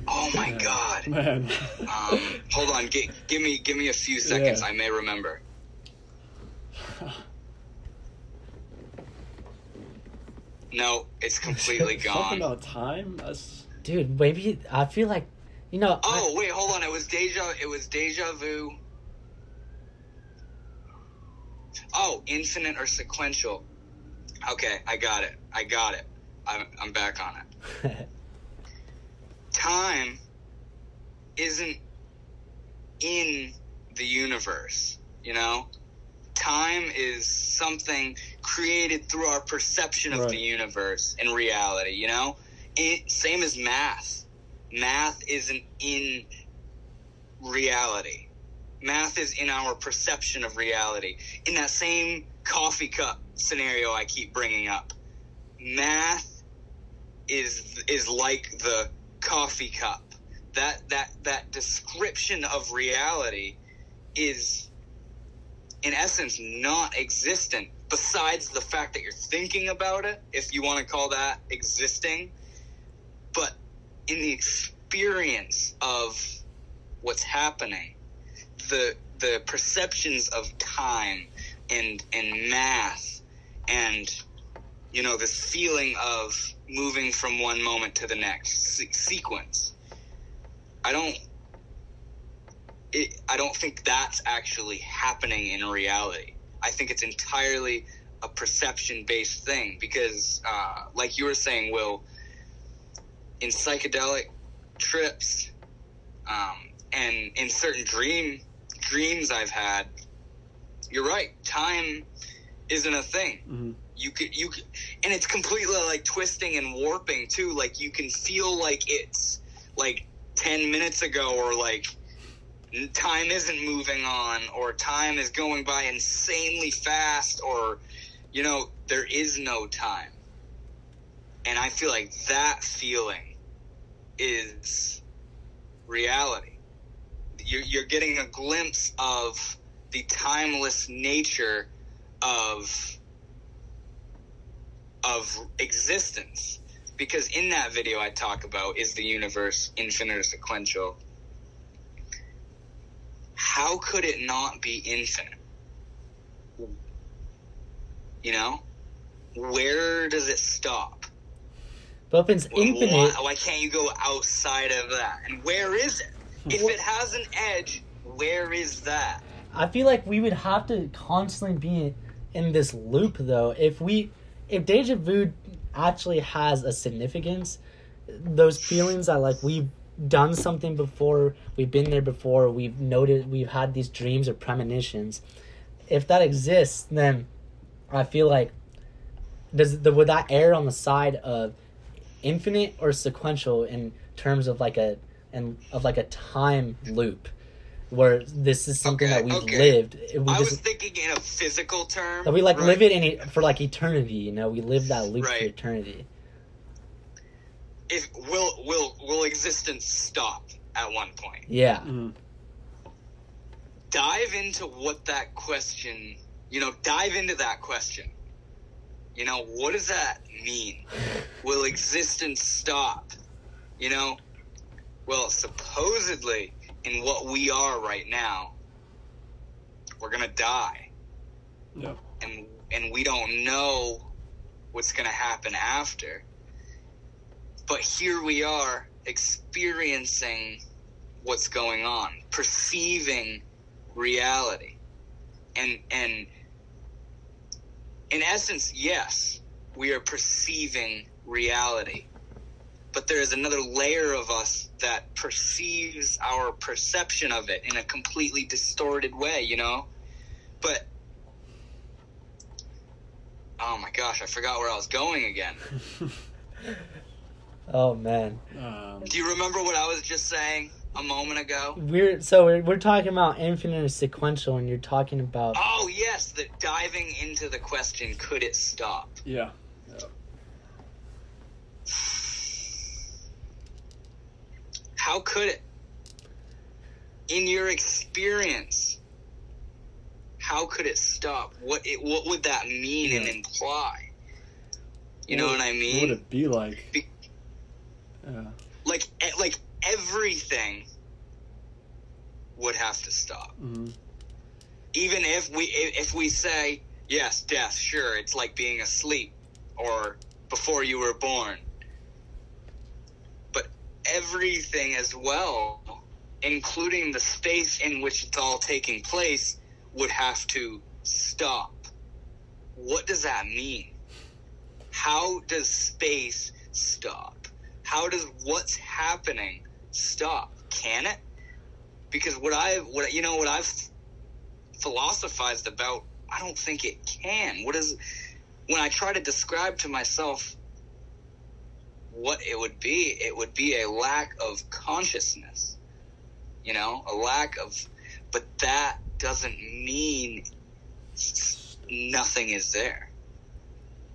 Oh my god, man. Hold on, give me a few seconds. I may remember. No, it's completely gone. Something about time? Dude, maybe I feel like, you know. Wait, hold on. It was deja vu. Oh, infinite or sequential. Okay, I got it. I'm back on it. Time isn't in the universe, you know? Time is something created through our perception of the universe and reality, you know? Same as math. Math isn't in reality. Math is in our perception of reality. In that same coffee cup scenario I keep bringing up, math is like the coffee cup. That description of reality is, in essence, not existent, besides the fact that you're thinking about it, if you want to call that existing. But in the experience of what's happening, the perceptions of time and math and, you know, this feeling of moving from one moment to the next sequence, I don't think that's actually happening in reality. I think it's entirely a perception-based thing because, like you were saying, Will, in psychedelic trips and in certain dreams I've had, you're right, time isn't a thing. Mm-hmm. You could, and it's completely like twisting and warping too. Like you can feel like it's like 10 minutes ago, or like time isn't moving on, or time is going by insanely fast, or, you know, there is no time. And I feel like that feeling is reality. You're getting a glimpse of the timeless nature of existence, because in that video I talk about, is the universe infinite or sequential? How could it not be infinite? You know, where does it stop? But if it's infinite, why can't you go outside of that? And where is it? If it has an edge, where is that? I feel like we would have to constantly be in this loop, though. If deja vu actually has a significance, those feelings that, like, we've done something before, we've been there before, we've noted, we've had these dreams or premonitions, if that exists, then I feel like would that err on the side of infinite or sequential in terms of like a time loop, where this is something that we've lived? I was thinking in a physical term. That we like live it for like eternity. You know, we live that loop for eternity. Will existence stop at one point? Yeah. Mm-hmm. Dive into what that question. Dive into that question. What does that mean? Will existence stop? Well, supposedly, in what we are right now, we're gonna die. Yeah. And we don't know what's gonna happen after. But here we are, experiencing what's going on, perceiving reality. And in essence, yes, we are perceiving reality. But there is another layer of us that perceives our perception of it in a completely distorted way, But, oh my gosh, I forgot where I was going again. Oh, man. Do you remember what I was just saying a moment ago? We're talking about infinite or sequential, and you're talking about... Oh, yes, diving into the question, could it stop? Yeah. How could it? In your experience, how could it stop? What would that mean and imply? You know what I mean? What would it be like? Like everything would have to stop. Mm-hmm. Even if we say, yes, death, sure, it's like being asleep or before you were born. But everything as well, including the space in which it's all taking place, would have to stop. What does that mean? How does space stop? How does what's happening stop? Can it? Because what I've philosophized about, I don't think it can. When I try to describe to myself what it would be a lack of consciousness. A lack of, but that doesn't mean nothing is there.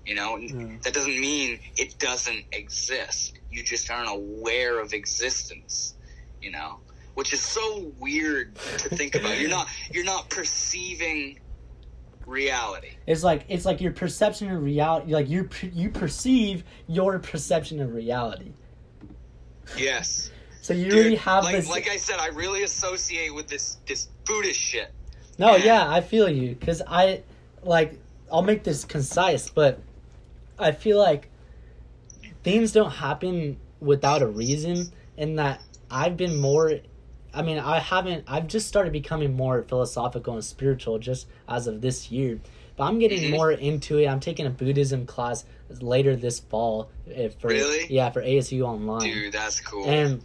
That doesn't mean it doesn't exist. You just aren't aware of existence, which is so weird to think about. You're not perceiving reality. It's like your perception of reality. Like you perceive your perception of reality. Yes. So you really have like, this. Like I said, I really associate with this Buddhist shit. No, yeah, I feel you, because I'll make this concise, but I feel like things don't happen without a reason, and that I've just started becoming more philosophical and spiritual just as of this year, but I'm getting more into it. I'm taking a Buddhism class later this fall. Really? Yeah, for ASU Online. Dude, that's cool. And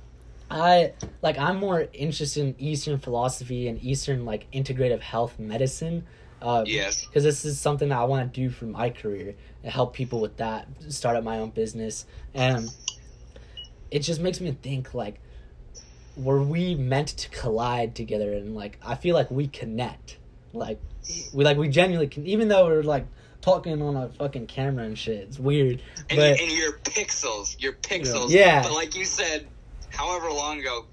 I'm more interested in Eastern philosophy and Eastern integrative health medicine. Yes. Because this is something that I want to do for my career and help people with that, start up my own business. And it just makes me think, were we meant to collide together? And I feel like we connect. We genuinely can, even though we're talking on a fucking camera and shit. It's weird. And your pixels. Yeah. But like you said, however long ago,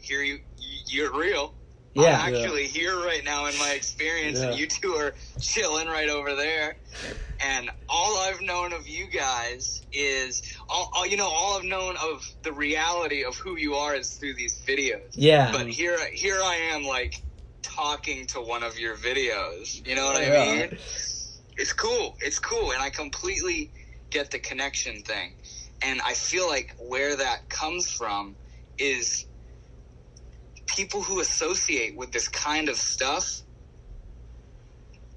you're real. Yeah. I'm actually here right now in my experience, and you two are chilling right over there. And all I've known of you guys is all I've known of the reality of who you are is through these videos. Yeah. But here I am talking to one of your videos. You know what I mean? It's cool. And I completely get the connection thing. And I feel like where that comes from is people who associate with this kind of stuff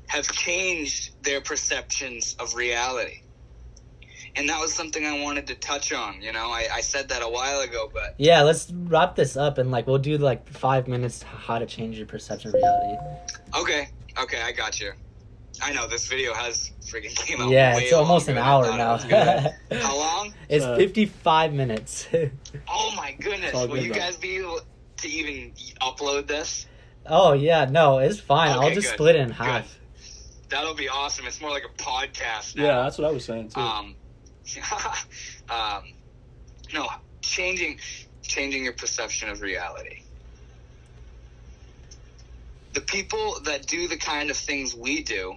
have changed their perceptions of reality. And that was something I wanted to touch on. I said that a while ago, but... Yeah, let's wrap this up and we'll do 5 minutes how to change your perception of reality. Okay, I got you. I know this video has freaking came out. Yeah, way it's almost longer an than I hour thought it now. was gonna. How long? It's 55 minutes. Oh my goodness! all Will good, you though. guys be able to even upload this? Oh yeah, no, it's fine. Okay, I'll just good. split it in Good. half. That'll be awesome. It's more like a podcast now. Yeah, that's what I was saying too. No, changing your perception of reality. The people that do the kind of things we do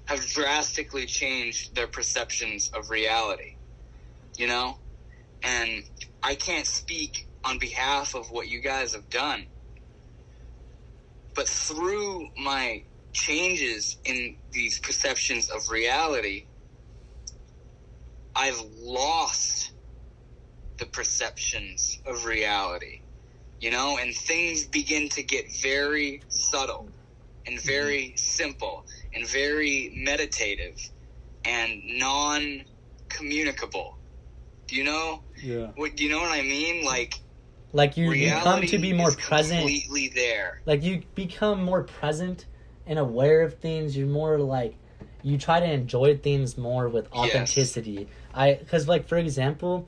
have drastically changed their perceptions of reality, you know? And I can't speak on behalf of what you guys have done, but through my changes in these perceptions of reality, I've lost the perceptions of reality, you know, and things begin to get very subtle and very simple and very meditative and non-communicable. Do you know? Yeah. Do you know what I mean? Like you become to be more is present. completely there. Like you become more present and aware of things. You're more like, you try to enjoy things more with authenticity. Because like, for example,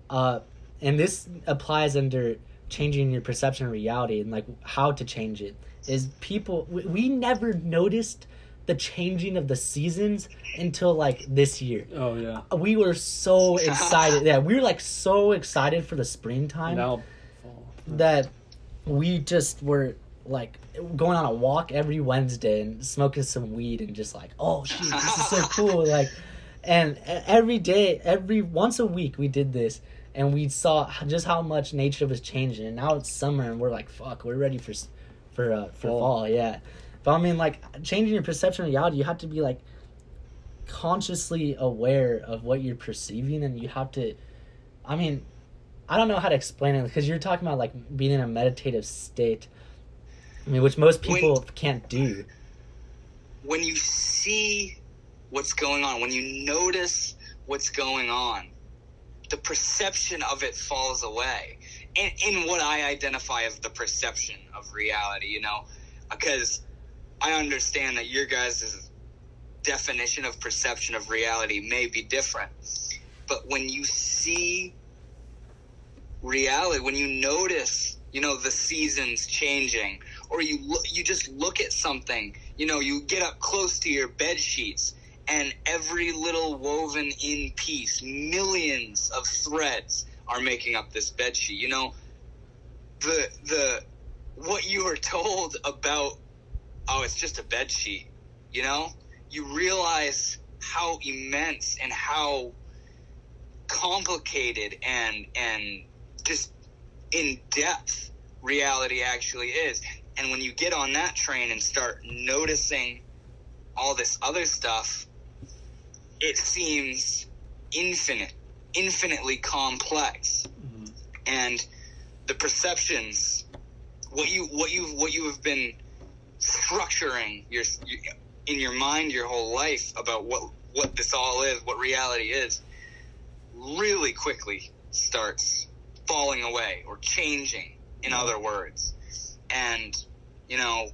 and this applies under changing your perception of reality and like how to change it, is people, we never noticed the changing of the seasons until like this year. Oh yeah. We were so excited. Yeah, we were like so excited for the springtime Now, fall. that we just were like going on a walk every Wednesday and smoking some weed and just like, oh shit, this is so cool. Like, and every once a week we did this, and we saw just how much nature was changing. And now it's summer, and we're like, fuck, we're ready for fall. Yeah, but I mean, like, changing your perception of reality, you have to be like consciously aware of what you're perceiving, and you have to, I mean, I don't know how to explain it, because you're talking about like being in a meditative state, I mean, which most people can't do. When you see what's going on, when you notice what's going on, the perception of it falls away. In what I identify as the perception of reality, you know, because I understand that your guys' definition of perception of reality may be different. But when you see reality, when you notice, you know, the seasons changing, or you just look at something, you know, you get up close to your bed sheets, and every little woven in piece, millions of threads are making up this bed sheet. You know, the what you are told about, oh, it's just a bed sheet, you know, you realize how immense and how complicated and just in depth reality actually is. And when you get on that train and start noticing all this other stuff, it seems infinitely complex. Mm-hmm. And the perceptions, what you have been structuring in your mind your whole life about what this all is, what reality is, really quickly starts falling away or changing, in other words. And, you know,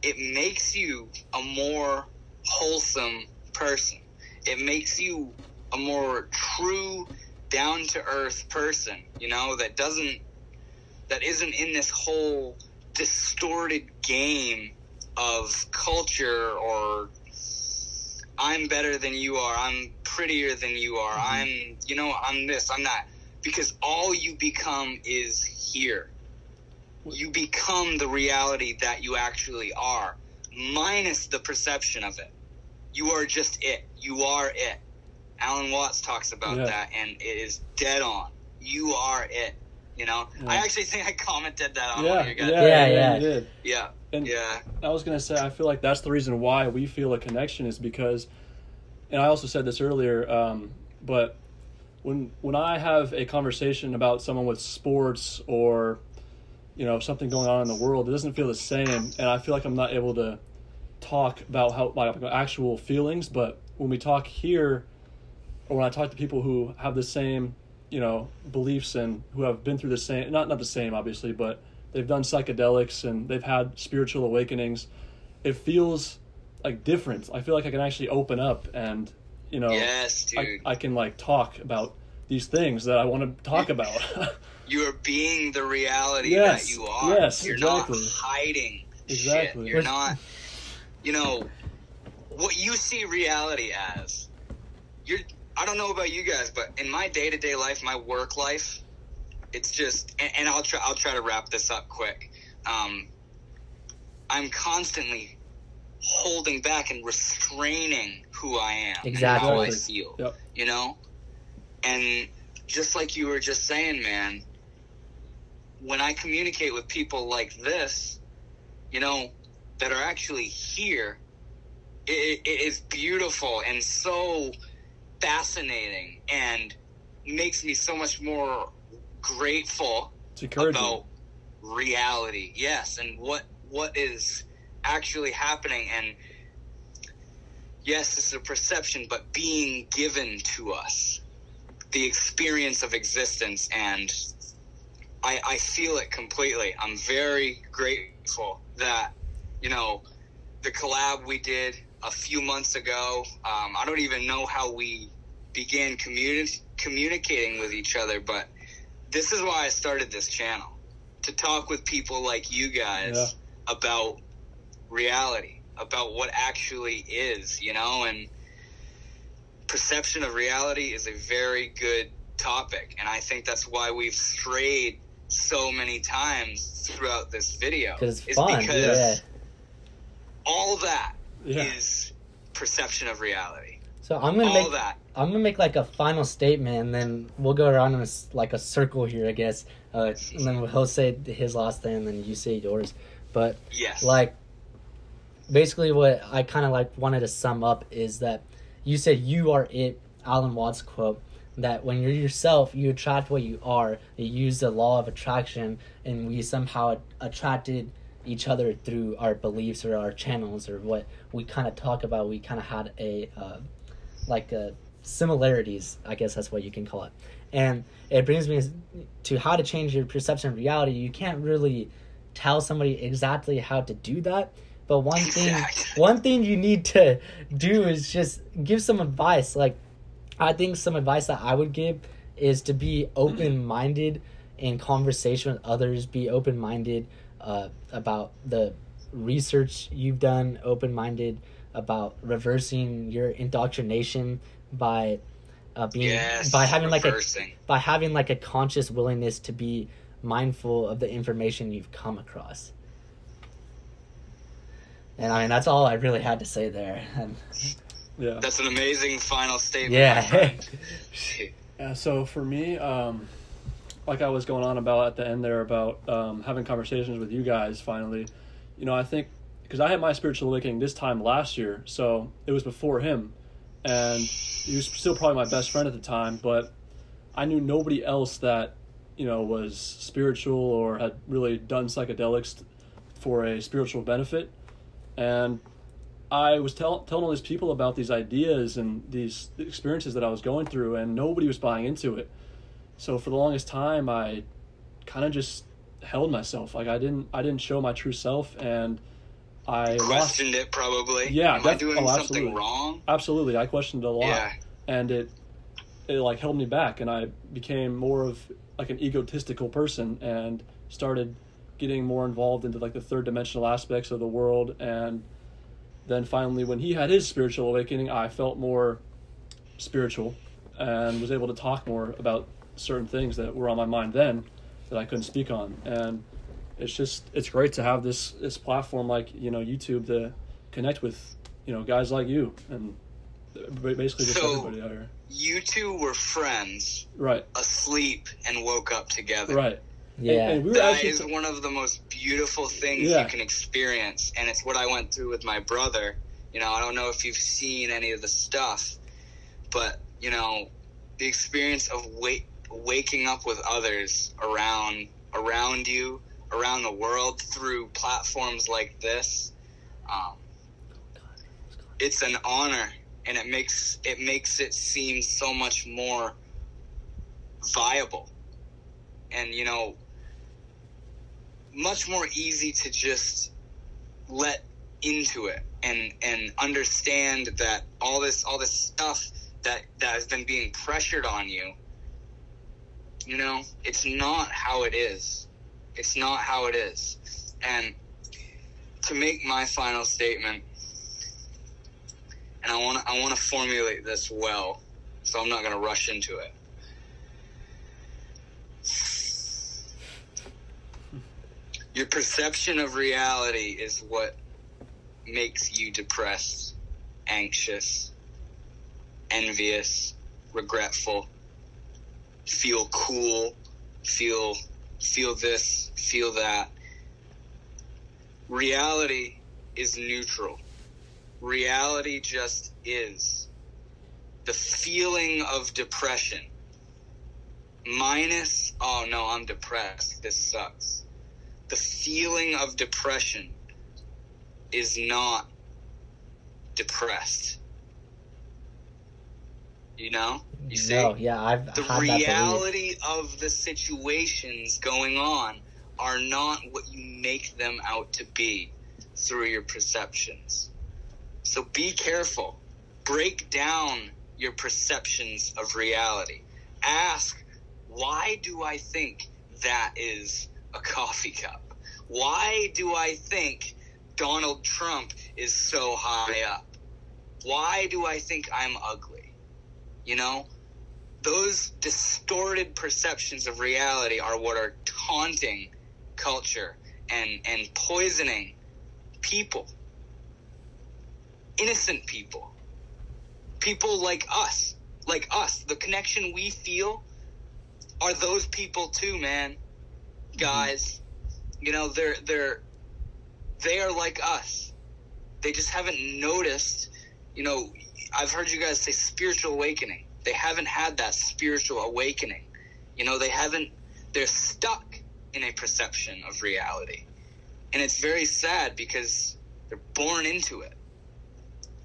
it makes you a more wholesome person. It makes you a more true, down-to-earth person, you know, that isn't in this whole distorted game of culture, or I'm better than you are, I'm prettier than you are, I'm this, I'm that. Because all you become is here. You become the reality that you actually are, minus the perception of it. You are just it. You are it. Alan Watts talks about that, and it is dead on. You are it. You know? Yeah. I actually think I commented that on one of your guys. Yeah, you did. Yeah. And I was going to say, I feel like that's the reason why we feel a connection, is because, and I also said this earlier, but when I have a conversation about someone with sports or, you know, something going on in the world, it doesn't feel the same, and I feel like I'm not able to talk about how my actual feelings. But when we talk here, or when I talk to people who have the same, you know, beliefs and who have been through the same, not the same obviously, but they've done psychedelics and they've had spiritual awakenings, it feels like different. I feel like I can actually open up and, you know, yes, dude. I can like talk about these things that I want to talk about. You are being the reality yes, that you are. Yes, You're exactly. not hiding exactly. shit. You're not, you know, what you see reality as. I don't know about you guys, but in my day-to-day life, my work life, it's just, and I'll try to wrap this up quick. I'm constantly holding back and restraining who I am exactly. and how I feel, yep. you know? And just like you were just saying, man, when I communicate with people like this, you know, that are actually here, it is beautiful and so fascinating and makes me so much more grateful about reality. Yes, and what is actually happening. And yes, this is a perception, but being given to us, the experience of existence, and I feel it completely. I'm very grateful that, you know, the collab we did a few months ago, I don't even know how we began communicating with each other, but this is why I started this channel, to talk with people like you guys about reality, about what actually is, you know, and perception of reality is a very good topic, and I think that's why we've strayed so many times throughout this video. Because it's fun, because all that is perception of reality. So I'm gonna make like a final statement, and then we'll go around in a circle here, I guess. And then he'll say his last thing, and then you say yours. But like, basically, what I kind of like wanted to sum up is that you said you are it. Alan Watts quote that when you're yourself, you attract what you are. You use the law of attraction, and we somehow attracted each other through our beliefs or our channels or what we kind of talk about. We kind of had similarities, I guess that's what you can call it. And it brings me to how to change your perception of reality. You can't really tell somebody exactly how to do that, but one thing you need to do is just give some advice. Like, I think some advice that I would give is to be open-minded in conversation with others, be open-minded about the research you've done, open-minded about reversing your indoctrination by having like a conscious willingness to be mindful of the information you've come across. And I mean, that's all I really had to say there. That's an amazing final statement. Yeah. So for me, like I was going on about at the end there about having conversations with you guys finally, you know, I think because I had my spiritual awakening this time last year, so it was before him, and he was still probably my best friend at the time, but I knew nobody else that, you know, was spiritual or had really done psychedelics for a spiritual benefit. And I was telling all these people about these ideas and these experiences that I was going through, and nobody was buying into it. So for the longest time, I kind of just held myself. Like I didn't show my true self, and I questioned it probably. Yeah, am I doing something wrong? Absolutely, I questioned it a lot. Yeah. And it like held me back, and I became more of like an egotistical person and started getting more involved into like the third dimensional aspects of the world. And then finally, when he had his spiritual awakening, I felt more spiritual and was able to talk more about certain things that were on my mind then that I couldn't speak on. And it's great to have this platform like, you know, YouTube to connect with, you know, guys like you and basically just everybody out here. You two were friends, right? Asleep and woke up together, right? Yeah, and we were that is one of the most beautiful things you can experience, and it's what I went through with my brother. You know, I don't know if you've seen any of the stuff, but you know, the experience of waking up with others around you, around the world through platforms like this, it's an honor, and it makes it seem so much more viable, and you know, much more easy to just let into it and understand that all this stuff that has been being pressured on you, you know, it's not how it is. It's not how it is. And to make my final statement, and I want to formulate this well, so I'm not going to rush into it. Your perception of reality is what makes you depressed, anxious, envious, regretful, feel cool, feel this, feel that. Reality is neutral. Reality just is. The feeling of depression minus, oh no, I'm depressed, this sucks. The feeling of depression is not depressed. You know? You see? No, yeah, I've the had reality of the situations going on are not what you make them out to be through your perceptions. So be careful. Break down your perceptions of reality. Ask, why do I think that is a coffee cup? Why do I think Donald Trump is so high up? Why do I think I'm ugly? You know, those distorted perceptions of reality are what are taunting culture and poisoning people. Innocent people. People like us. The connection we feel are those people too, man. Guys, you know, they are like us. They just haven't noticed, you know, I've heard you guys say spiritual awakening. They haven't had that spiritual awakening. You know, they're stuck in a perception of reality. And it's very sad because they're born into it.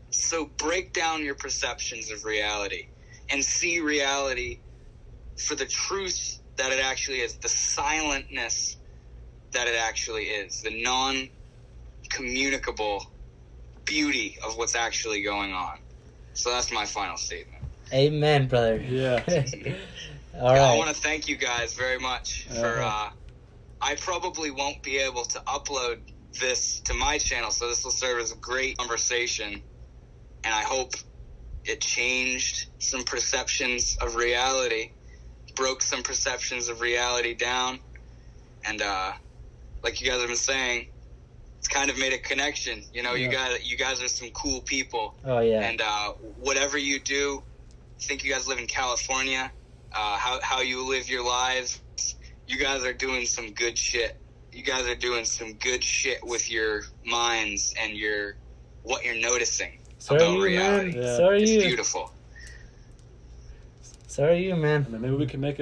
So break down your perceptions of reality and see reality for the truth that it actually is, the silentness that it actually is, the non-communicable beauty of what's actually going on. So that's my final statement. Amen, brother. Yeah. All right. I want to thank you guys very much for, I probably won't be able to upload this to my channel, so this will serve as a great conversation, and I hope it changed some perceptions of reality, broke some perceptions of reality down, and like you guys have been saying, it's kind of made a connection. You know, Yeah. you guys are some cool people. Oh, yeah. And whatever you do, I think you guys live in California, how you live your lives, you guys are doing some good shit. You guys are doing some good shit with your minds and what you're noticing about reality. Man. Yeah. So are it's you. beautiful. So are you, man. And then maybe we can make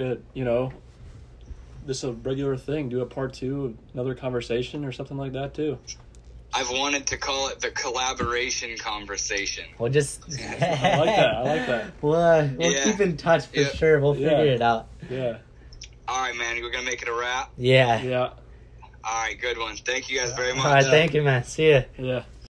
this a regular thing, do a part 2, another conversation or something like that too. I've wanted to call it the collaboration conversation. We'll just... I like that. We'll keep in touch for sure. We'll figure it out. Yeah. All right, man. We're going to make it a wrap? Yeah. Yeah. All right, good one. Thank you guys very much. All right, thank you, man. See ya. Yeah.